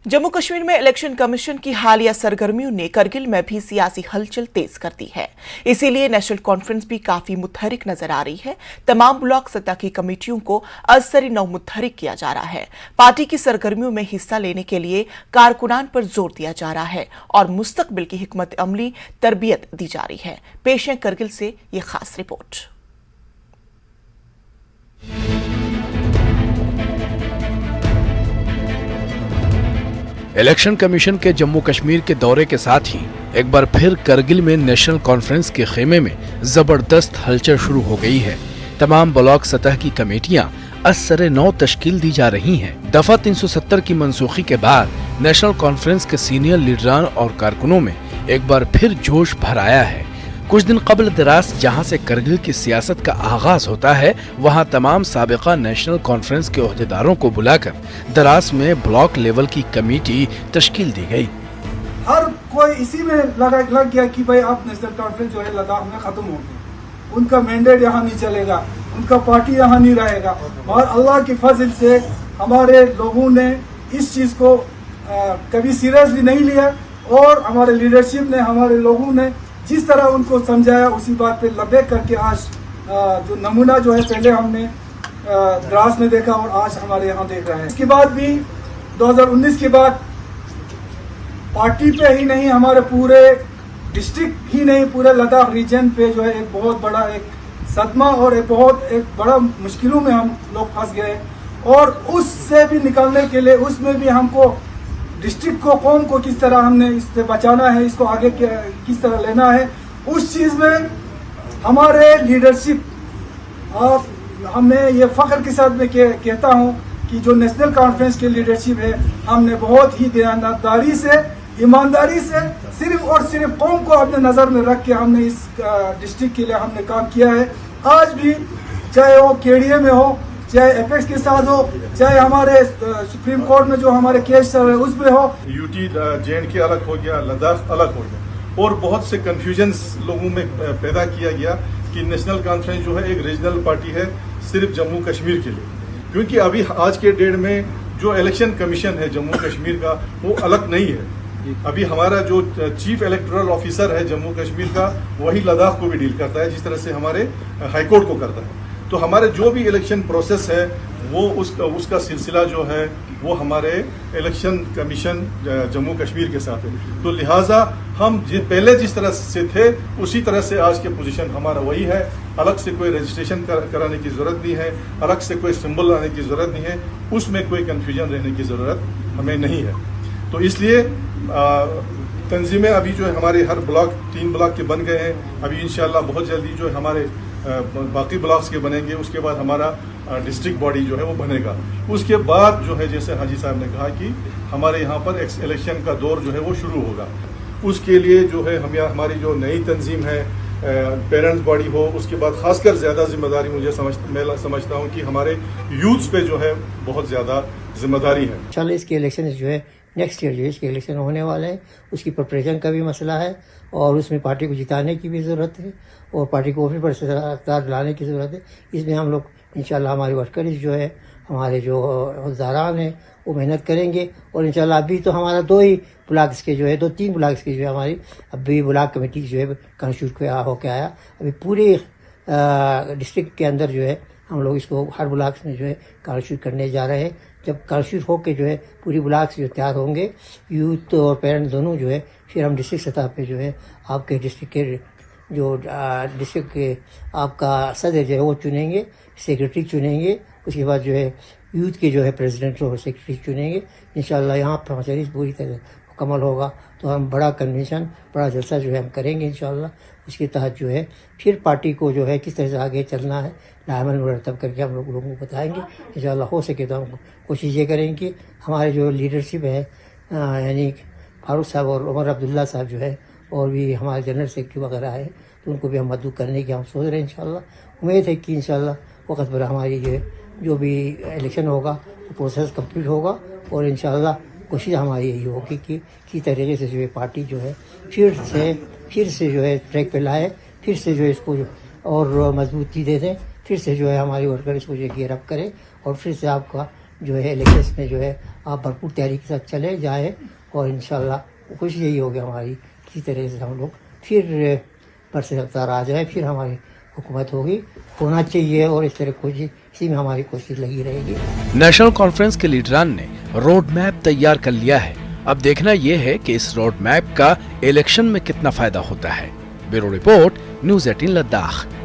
जम्मू कश्मीर में election commission की हालिया सरगर्मियों ने करगिल में भी सियासी हलचल तेज कर दी है। इसीलिए नेशनल कॉन्फ्रेंस भी काफी मुतहरिक नजर आ रही है। तमाम ब्लॉक सतह की कमेटियों को अजसरी नौ मुतहरिक किया जा रहा है। पार्टी की सरगर्मियों में हिस्सा लेने के लिए कारकुनान पर जोर दिया जा रहा है और मुस्तकबिल की हिकमत अमली तरबियत दी जा रही है। पेश है करगिल से ये खास रिपोर्ट। इलेक्शन कमीशन के जम्मू कश्मीर के दौरे के साथ ही एक बार फिर करगिल में नेशनल कॉन्फ्रेंस के खेमे में जबरदस्त हलचल शुरू हो गई है। तमाम ब्लॉक सतह की कमेटियां असरे नौ तश्कील दी जा रही हैं। दफा 370 की मनसूखी के बाद नेशनल कॉन्फ्रेंस के सीनियर लीडरान और कारकुनों में एक बार फिर जोश भर आया है। कुछ दिन कबल दरास जहां से करगिल की सियासत का आगाज होता है, वहां तमाम साबिका नेशनल कॉन्फ्रेंस के ओहदेदारों को बुलाकर दरास में ब्लॉक लेवल की कमेटी तश्कील दी गई। हर कोई इसी में लग गया कि भाई अब नेशनल कॉन्फ्रेंस जो है लद्दाख में खत्म हो गया, उनका मैंडेट यहाँ नहीं चलेगा, उनका पार्टी यहाँ नहीं रहेगा। और अल्लाह की फजल से हमारे लोगों ने इस चीज़ को कभी सीरियसली नहीं लिया और हमारे लीडरशिप ने, हमारे लोगों ने जिस तरह उनको समझाया उसी बात पे लबे करके आज जो नमूना जो है पहले हमने द्रास में देखा और आज हमारे यहाँ देख रहे हैं। इसके बाद भी 2019 के बाद पार्टी पे ही नहीं, हमारे पूरे डिस्ट्रिक्ट ही नहीं, पूरे लद्दाख रीजन पे जो है एक बहुत बड़ा एक सदमा और एक बड़ा मुश्किलों में हम लोग फंस गए। और उससे भी निकलने के लिए उसमें भी हमको डिस्ट्रिक्ट को, कौम को किस तरह हमने इससे बचाना है, इसको आगे किस तरह लेना है, उस चीज़ में हमारे लीडरशिप, और हमें ये फ़ख्र के साथ मैं कहता हूँ कि जो नेशनल कॉन्फ्रेंस की लीडरशिप है, हमने बहुत ही दयानतदारी से, ईमानदारी से सिर्फ और सिर्फ कौम को अपने नज़र में रख के हमने इस डिस्ट्रिक्ट के लिए हमने काम किया है। आज भी चाहे वो केडीए में हो, चाहे एपेक्स के साथ हो, चाहे हमारे सुप्रीम कोर्ट में जो हमारे केस चल रहे हैं उसमें हो। यूटी JNK अलग हो गया, लद्दाख अलग हो गया और बहुत से कन्फ्यूजन्स लोगों में पैदा किया गया कि नेशनल कॉन्फ्रेंस जो है एक रीजनल पार्टी है सिर्फ जम्मू कश्मीर के लिए। क्योंकि अभी आज के डेट में जो इलेक्शन कमीशन है जम्मू कश्मीर का वो अलग नहीं है। अभी हमारा जो चीफ इलेक्टोरल ऑफिसर है जम्मू कश्मीर का, वही लद्दाख को भी डील करता है जिस तरह से हमारे हाईकोर्ट को करता है। तो हमारे जो भी इलेक्शन प्रोसेस है वो उसका सिलसिला जो है वो हमारे इलेक्शन कमीशन जम्मू कश्मीर के साथ है। तो लिहाजा हम पहले जिस तरह से थे उसी तरह से आज के पोजीशन हमारा वही है। अलग से कोई रजिस्ट्रेशन कराने की ज़रूरत नहीं है, अलग से कोई सिंबल लाने की ज़रूरत नहीं है, उसमें कोई कन्फ्यूजन रहने की ज़रूरत हमें नहीं है। तो इसलिए तंजीमें अभी जो है हमारे हर ब्लॉक 3 ब्लॉक के बन गए हैं। अभी इंशाल्लाह बहुत जल्दी जो है हमारे बाकी ब्लॉक्स के बनेंगे। उसके बाद हमारा डिस्ट्रिक्ट बॉडी जो है वो बनेगा। उसके बाद जो है जैसे हाजी साहब ने कहा कि हमारे यहाँ पर इलेक्शन का दौर जो है वो शुरू होगा। उसके लिए जो है हमारी जो नई तंजीम है, पेरेंट्स बॉडी हो, उसके बाद खासकर ज़्यादा जिम्मेदारी मैं समझता हूँ कि हमारे यूथ्स पे जो है बहुत ज़्यादा जिम्मेदारी है। इंशाल्लाह इसके इलेक्शन जो है नेक्स्ट ईयर जो है इसके इलेक्शन होने वाले हैं, उसकी प्रिपरेशन का भी मसला है और उसमें पार्टी को जिताने की भी ज़रूरत है और पार्टी को फिर सरकार लाने की ज़रूरत है। इसमें हम लोग इंशाल्लाह हमारे वर्कर्स जो है, हमारे जो हवलदारान हैं वो मेहनत करेंगे। और इंशाल्लाह अभी तो हमारा 2 ही ब्लॉक्स के जो है 2-3 ब्लॉक्स की जो है हमारी अभी ब्लॉक कमेटी जो है कंस्टिट्यूट होके आया। अभी पूरे डिस्ट्रिक्ट के अंदर जो है हम लोग इसको हर ब्लॉक में जो है कंस्टिट्यूट करने जा रहे हैं। जब कंस्टिट्यूट होकर जो है पूरी ब्लॉक्स जो तैयार होंगे, यूथ और पेरेंट्स दोनों जो है, फिर हम डिस्ट्रिक्ट सतह पे जो है आपके डिस्ट्रिक्ट के जो डिस्ट्रिक्ट के आपका सदर जो है वो चुनेंगे, सेक्रेटरी चुनेंगे। उसके बाद जो है यूथ के जो है प्रेसिडेंट और सेक्रेटरी चुनेंगे। इंशाल्लाह यहाँ पर मसलिस पूरी तरह मुकम्मल होगा तो हम बड़ा कन्वेंशन, बड़ा जलसा जो है हम करेंगे इंशाल्लाह। उसके तहत जो है फिर पार्टी को जो है किस तरह से आगे चलना है लामल मुरतब करके हम लोगों को बताएंगे इंशाल्लाह। हो सके तो हम कोशिश ये करेंगे कि हमारे जो लीडरशिप है यानी फारूक साहब और उमर अब्दुल्ला साहब जो है और भी हमारे जनरल सेक्रेटरी वगैरह है, तो उनको भी हम मदद करने की हम सोच रहे हैं इंशाल्लाह। उम्मीद है कि इंशाल्लाह वक्त पर हमारी जो भी इलेक्शन होगा वो प्रोसेस कंप्लीट होगा और इंशाल्लाह कोशिश हमारी यही होगी कि किस तरीके से जो है पार्टी जो है फिर से जो है ट्रैक पे लाए, फिर से जो है इसको और मजबूती दे दें, फिर से जो है हमारी वर्कर इसको जो गियर अप करें और फिर से आपका जो है इलेक्शंस में जो है आप भरपूर तैयारी के साथ चले जाए और इंशाल्लाह कोशिश यही होगी हमारी किसी तरह से हम लोग फिर बरसे रफ्तार आ जाए, फिर हमारी हुकूमत होगी, होना चाहिए और इस तरह कोशिश इसी में हमारी कोशिश लगी रहेगी। नेशनल कॉन्फ्रेंस के लीडरान ने रोड मैप तैयार कर लिया है। अब देखना यह है कि इस रोड मैप का इलेक्शन में कितना फायदा होता है। Bureau report, news 18 Ladakh.